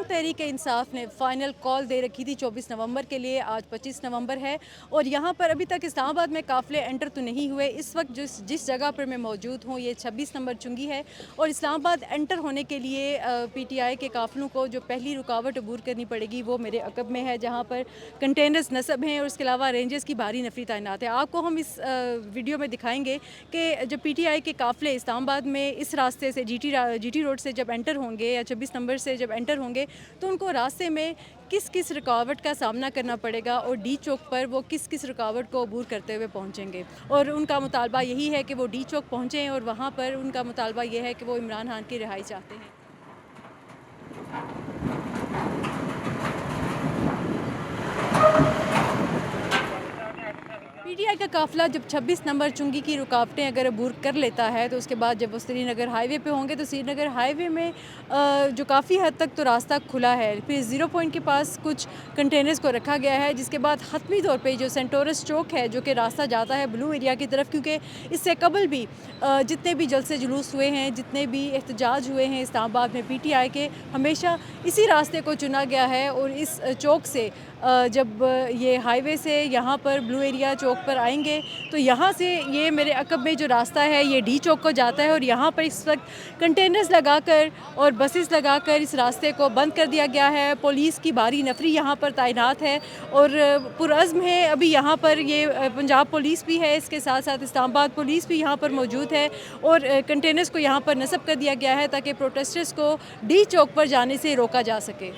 तहरीक इंसाफ ने final call दे रखी थी 24 नवंबर के लिए। आज 25 नवंबर है और यहाँ पर अभी तक इस्लामाबाद में काफ़िले एंटर तो नहीं हुए। इस वक्त जिस जगह पर मैं मौजूद हूँ ये 26 नंबर चुंगी है और इस्लामाबाद एंटर होने के लिए पीटीआई के काफ़िलों को जो पहली रुकावट अबूर करनी पड़ेगी वो मेरे अकब में है, जहाँ पर कंटेनर्स नस्ब हैं और उसके अलावा रेंजर्स की भारी नफरी तैनात है। आपको हम इस वीडियो में दिखाएंगे कि जब पीटीआई के काफ़िले इस्लामाबाद में इस रास्ते से जीटी रोड से जब एंटर होंगे या 26 नंबर से जब एंटर होंगे तो उनको रास्ते में किस किस रुकावट का सामना करना पड़ेगा और डी चौक पर वो किस किस रुकावट को अबूर करते हुए पहुंचेंगे। और उनका मुतालबा यही है कि वो डी चौक पहुंचें और वहां पर उनका मुतालबा यह है कि वो इमरान खान की रिहाई चाहते हैं। पीटीआई का काफ़िला जब 26 नंबर चुंगी की रुकावटें अगर अबूर कर लेता है तो उसके बाद जब वो श्रीनगर हाईवे पे होंगे तो श्रीनगर हाईवे में जो काफ़ी हद तक तो रास्ता खुला है। फिर ज़ीरो पॉइंट के पास कुछ कंटेनर्स को रखा गया है, जिसके बाद हतमी तौर पे जो सेंटोरस चौक है जो कि रास्ता जाता है ब्लू एरिया की तरफ, क्योंकि इससे कबल भी जितने भी जलसे जुलूस हुए हैं, जितने भी एहतजाज हुए हैं इस्लामाबाद में पीटीआई के, हमेशा इसी रास्ते को चुना गया है। और इस चौक से जब ये हाईवे से यहाँ पर ब्लू एरिया चौक पर आएंगे तो यहाँ से ये मेरे अकब में जो रास्ता है ये डी चौक को जाता है और यहाँ पर इस वक्त कंटेनर्स लगाकर और बसेस लगाकर इस रास्ते को बंद कर दिया गया है। पुलिस की भारी नफरी यहाँ पर तैनात है और पुरअज़्म है। अभी यहाँ पर ये पंजाब पुलिस भी है, इसके साथ साथ इस्लामाबाद पुलिस भी यहाँ पर मौजूद है और कंटेनर्स को यहाँ पर नस्ब कर दिया गया है ताकि प्रोटेस्टर्स को डी चौक पर जाने से रोका जा सके।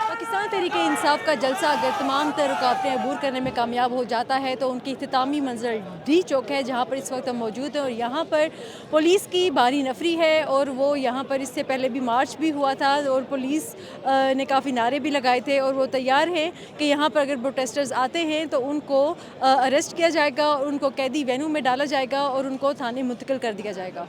पाकिस्तान तहरीके इंसाफ का जलसा अगर तमाम तर रुकावटें अबूर करने में कामयाब हो जाता है तो उनकी इख्तितामी मंजर डी चौक है, जहाँ पर इस वक्त हम मौजूद हैं और यहाँ पर पुलिस की भारी नफरी है। और वो यहाँ पर इससे पहले भी मार्च भी हुआ था और पुलिस ने काफ़ी नारे भी लगाए थे और वो तैयार हैं कि यहाँ पर अगर प्रोटेस्टर्स आते हैं तो उनको अरेस्ट किया जाएगा और उनको कैदी वैनू में डाला जाएगा और उनको थाने मुंतकिल कर दिया जाएगा।